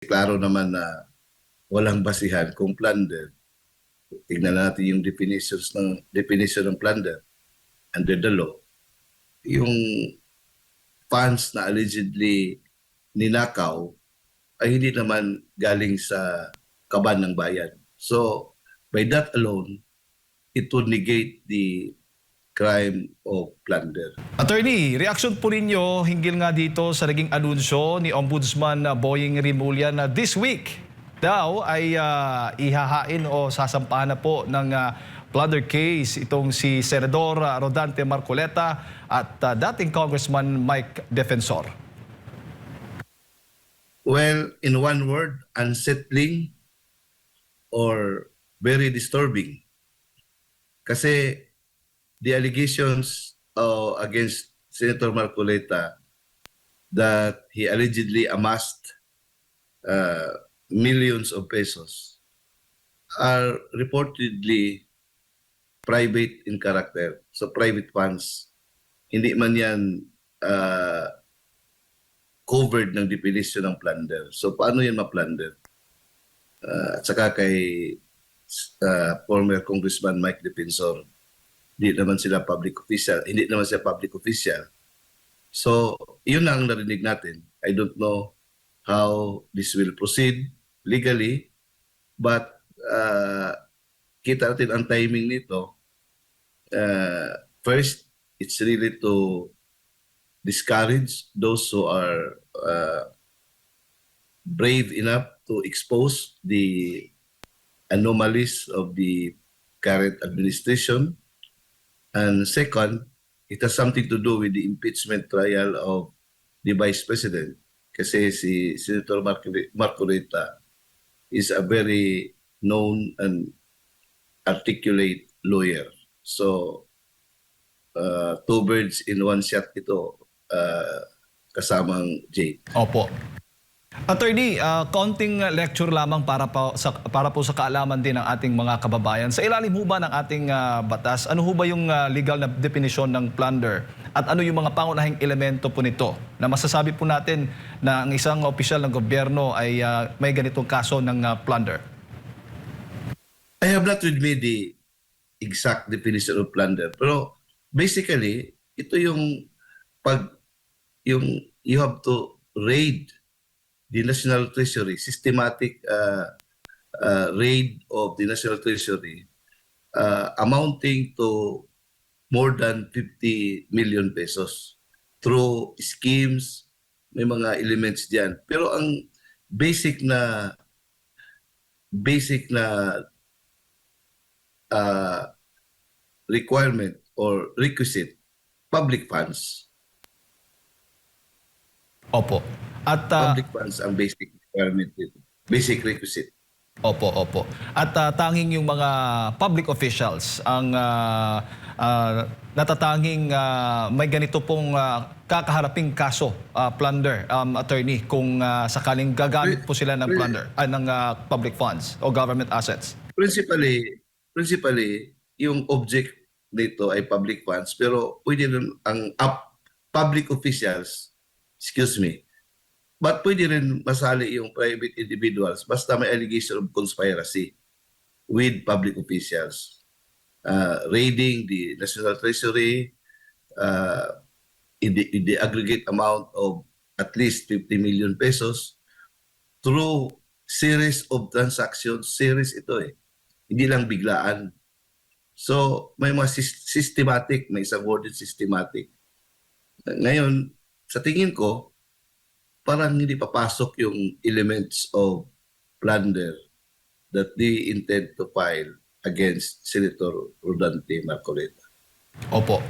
Klaro naman na walang basihan kung plunder. Tignan natin yung definition ng plunder under the law. Yung funds na allegedly ninakaw ay hindi naman galing sa kaban ng bayan. So, by that alone, it would negate the crime of plunder. Attorney, reaksyon po ninyo hinggil nga dito sa naging anunsyo ni Ombudsman Boying Rimulya na this week daw ay ihahain o sasampahan na po ng plunder case itong si Senador Rodante Marcoleta at dating Congressman Mike Defensor. Well, in one word, unsettling or very disturbing. Kasi the allegations against Senator Marcoleta that he allegedly amassed millions of pesos are reportedly private in character. So private funds. Hindi man yan covered ng definition ng plunder. So paano yan ma-plunder? At saka kay former Congressman Mike Defensor, hindi naman siya public official. So, yun lang ang narinig natin. I don't know how this will proceed legally, but kita natin ang timing nito. First, it's really to discourage those who are brave enough to expose the anomalies of the current administration. And second, it has something to do with the impeachment trial of the Vice President. Kasi si Senator Marcoleta is a very known and articulate lawyer. So, two birds in one shot ito kasamang Jade. Opo. Attorney, kaunting lecture lamang para po sa kaalaman din ng ating mga kababayan. Sa ilalim ho ba ng ating batas, ano ho ba yung legal na definition ng plunder? At ano yung mga pangunahing elemento po nito na masasabi po natin na ang isang opisyal ng gobyerno ay may ganitong kaso ng plunder? I have not with me the exact definition of plunder. Pero basically, ito yung you have to raid the National Treasury, systematic raid of the National Treasury amounting to more than 50 million pesos through schemes, may mga elements diyan. Pero ang basic na requirement or requisite, public funds. Opo. At Public funds ang basic requirement dito. Basic requisite. Opo. At tanging yung mga public officials ang natatanging may ganito pong kakaharaping kaso, plunder, attorney, kung sakaling gagamit po sila ng plunder, ng public funds o government assets. Principally, yung object nito ay public funds, pero pwede rin ang public officials, but pwede rin masali yung private individuals basta may allegation of conspiracy with public officials. Raiding the National Treasury in the aggregate amount of at least 50 million pesos through series of transactions. Series ito eh. Hindi lang biglaan. So may mga systematic, may isang word systematic. Ngayon, sa tingin ko, parang hindi papasok yung elements of plunder that they intend to file against Senator Rodante Marcoleta. Opo.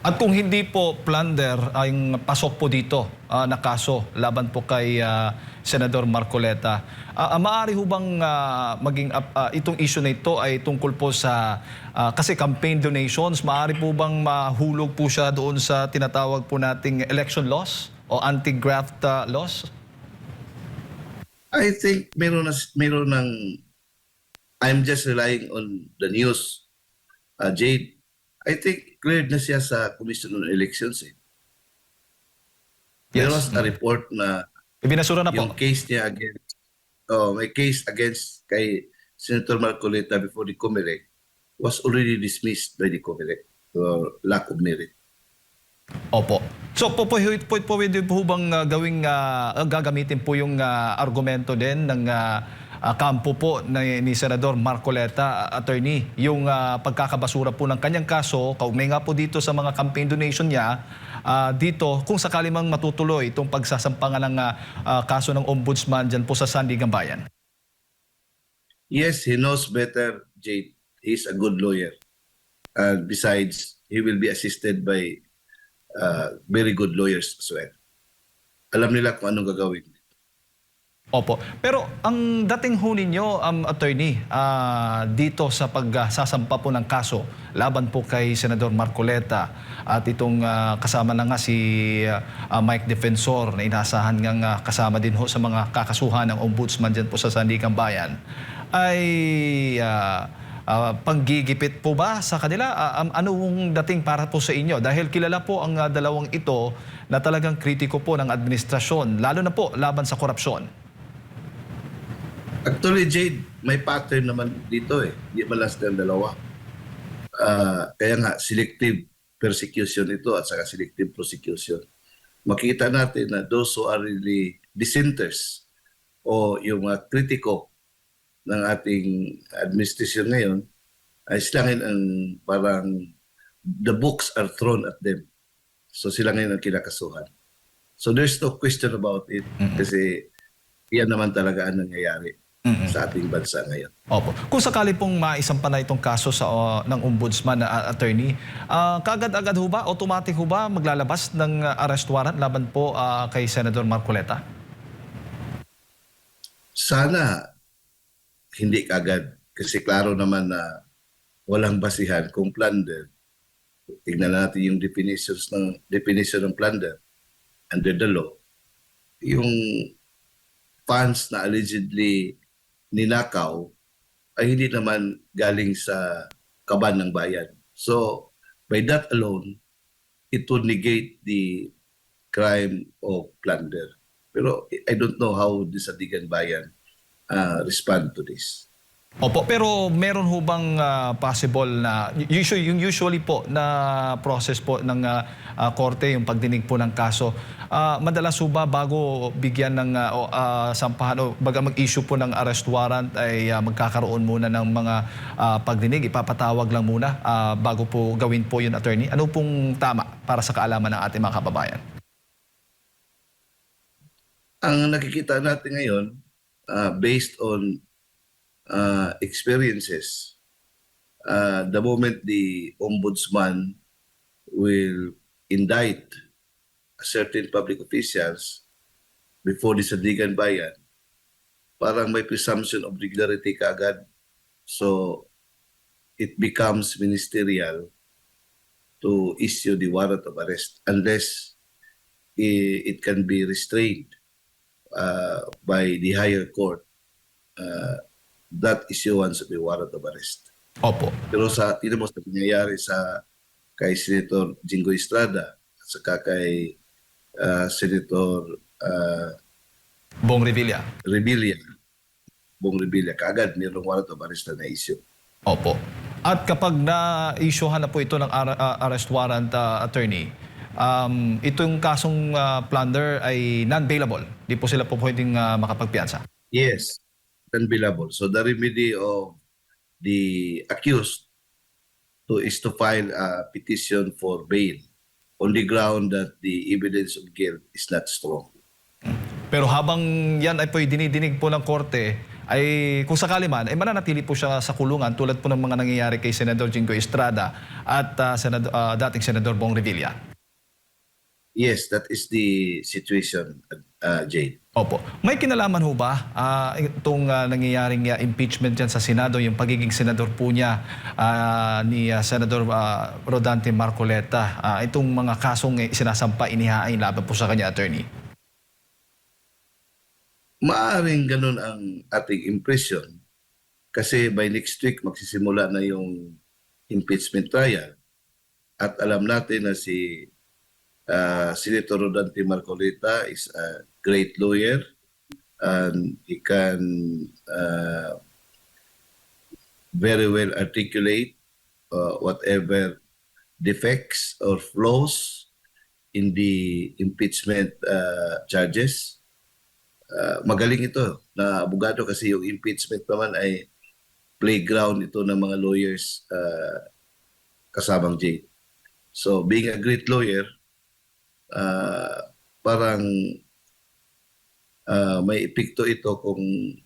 At kung hindi po plunder ang pasok po dito na kaso laban po kay Senador Marcoleta, maaari ho bang maging itong issue na ito ay tungkol po sa kasi campaign donations, maaari po bang mahulog po siya doon sa tinatawag po nating election laws o anti-graft laws? I think meron ng I'm just relying on the news, Jade. I think cleared na siya sa Commission on Elections. There was a report na Ibinasura na po. yung case niya against my case against kay Senator Marcoleta before the COMELEC was already dismissed by the COMELEC for lack of merit. Opo. So pwede po bang gagamitin po yung argumento din ng kampo po ni Senador Marcoleta, attorney, yung pagkakabasura po ng kanyang kaso, kaugnay nga po dito sa mga campaign donation niya, dito kung sakali mang matutuloy itong pagsasampangan ng kaso ng ombudsman dyan po sa Sandigan Bayan? Yes, he knows better, Jade. He's a good lawyer. And besides, he will be assisted by very good lawyers as well. Alam nila kung anong gagawin. Opo. Pero ang dating ho ninyo, attorney, dito sa pagsasampa po ng kaso laban po kay Senador Marcoleta at itong kasama na nga si Mike Defensor na inaasahan ngang kasama din ho sa mga kakasuhan ng ombudsman dyan po sa Sandigan Bayan, ay panggigipit po ba sa kanila? Anong dating para po sa inyo? Dahil kilala po ang dalawang ito na talagang kritiko po ng administrasyon, lalo na po laban sa korupsyon. Actually, Jade, may pattern naman dito eh. Hindi malas ng dalawa. Kaya nga, selective persecution ito at saka selective prosecution. Makita natin na those who are really dissenters o yung mga kritiko ng ating administration ngayon ay sila ngayon ang parang the books are thrown at them. So sila ngayon ang kinakasuhan. So there's no question about it kasi yan naman talaga ang nangyayari sa ating bansa ngayon. Opo. Kung sakali pong maisampa na itong kaso sa ng ombudsman na attorney, kaagad-agad ho ba, automatic ho ba maglalabas ng arrest warrant laban po kay Senator Marcoleta? Sana hindi kagad kasi klaro naman na walang basihan kung plunder. Tignan natin yung definition ng plunder under the law. Yung funds na allegedly ninakaw ay hindi naman galing sa kaban ng bayan. So, by that alone, it would negate the crime of plunder. Pero I don't know how the Sandigan Bayan respond to this. Opo, pero meron ho bang possible na usually po na process po ng korte, yung pagdinig po ng kaso, madalas ho ba bago bigyan ng sampahan o baga mag-issue po ng arrest warrant ay magkakaroon muna ng mga pagdinig, ipapatawag lang muna bago po gawin po yun, attorney? Ano pong tama para sa kaalaman ng ating mga kababayan? Ang nakikita natin ngayon, based on experiences, the moment the ombudsman will indict certain public officials before the Sandigan Bayan, parang may presumption of regularity kaagad. So it becomes ministerial to issue the warrant of arrest unless it can be restrained by the higher court. That issuance of a warrant of arrest. Opo. Pero sa tinamos na nangyayari kay Senator Jingo Estrada at saka kay Senator Bong Revilla. Bong Revilla, kaagad mayroong warrant of arrest na issue. Opo. At kapag na-issuehan na po ito ng arrest warrant, attorney, itong kasong plunder ay non-bailable. Di po sila po pwedeng makapagpiyansa. Yes, unbailable. So the remedy of the accused is to file a petition for bail on the ground that the evidence of guilt is not strong. Pero habang yan ay po dinidinig po ng korte, ay kung sakali man, ay mananatili po siya sa kulungan tulad po ng mga nangyayari kay Senador Jingo Estrada at dating Senador Bong Revilla. Yes, that is the situation, Jade. Opo. May kinalaman ho ba itong nangyayaring impeachment dyan sa Senado, yung pagiging senador po niya ni Senador Rodante Marcoleta, itong mga kasong sinasampa, inihain laban po sa kanya, attorney? Maaring ganun ang ating impression kasi by next week magsisimula na yung impeachment trial at alam natin na si Senator Rodante Marcoleta is a great lawyer, and he can very well articulate whatever defects or flaws in the impeachment charges. Magaling ito na abogado kasi yung impeachment naman ay playground ito ng mga lawyers kasamang Jade. So being a great lawyer, parang may epekto ito kung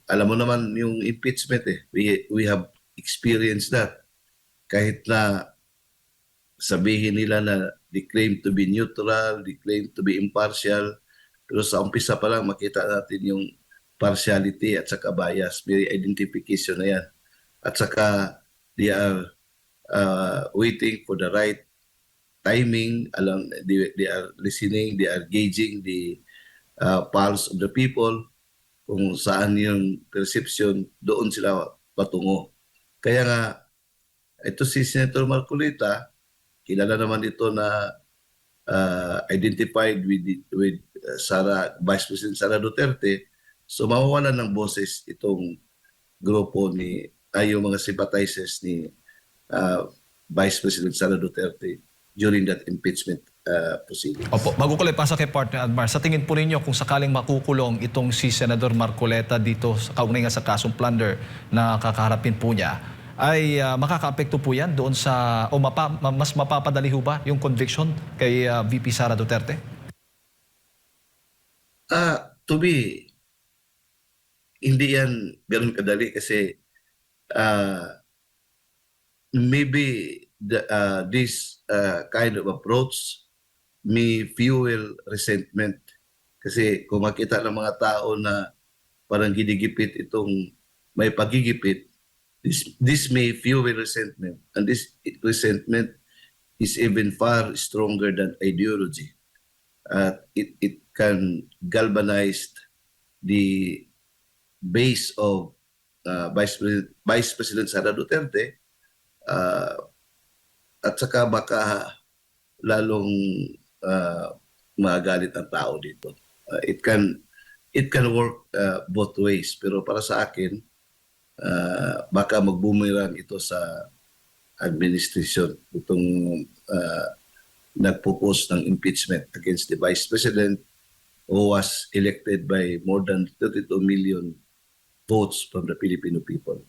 alam mo naman yung impeachment eh. We have experienced that. Kahit na sabihin nila na they claim to be neutral, they claim to be impartial, pero sa umpisa pa lang makita natin yung partiality at saka bias, may identification na yan. At saka they are waiting for the right timing, they are listening, they are gauging the pulse of the people, kung saan yung perception, doon sila patungo. Kaya nga, ito si Senator Marcolita, kilala naman ito na identified with Vice President Sara Duterte, so mawawalan ng boses itong grupo yung mga sympathizers ni Vice President Sara Duterte during that impeachment proceedings. Opo, bago ko lang pasa kay Partner Admar, sa tingin po ninyo kung sakaling makukulong itong si Senador Marcoleta dito kaugnay nga sa kasong plunder na kakaharapin po niya, ay makakaapekto po yan doon sa, o mas mapapadali ho ba yung conviction kay VP Sara Duterte? To me, hindi yan ganun kadali kasi maybe this kind of approach may fuel resentment. Kasi kung makita ng mga tao na parang ginigipit itong may pagigipit, this may fuel resentment. And this resentment is even far stronger than ideology. It can galvanize the base of Vice President Sara Duterte at saka baka lalong magalit ang tao dito. It can work both ways, pero para sa akin baka mag-boomerang ito sa administration itong nagpropose ng impeachment against the Vice President who was elected by more than 32 million votes from the Filipino people.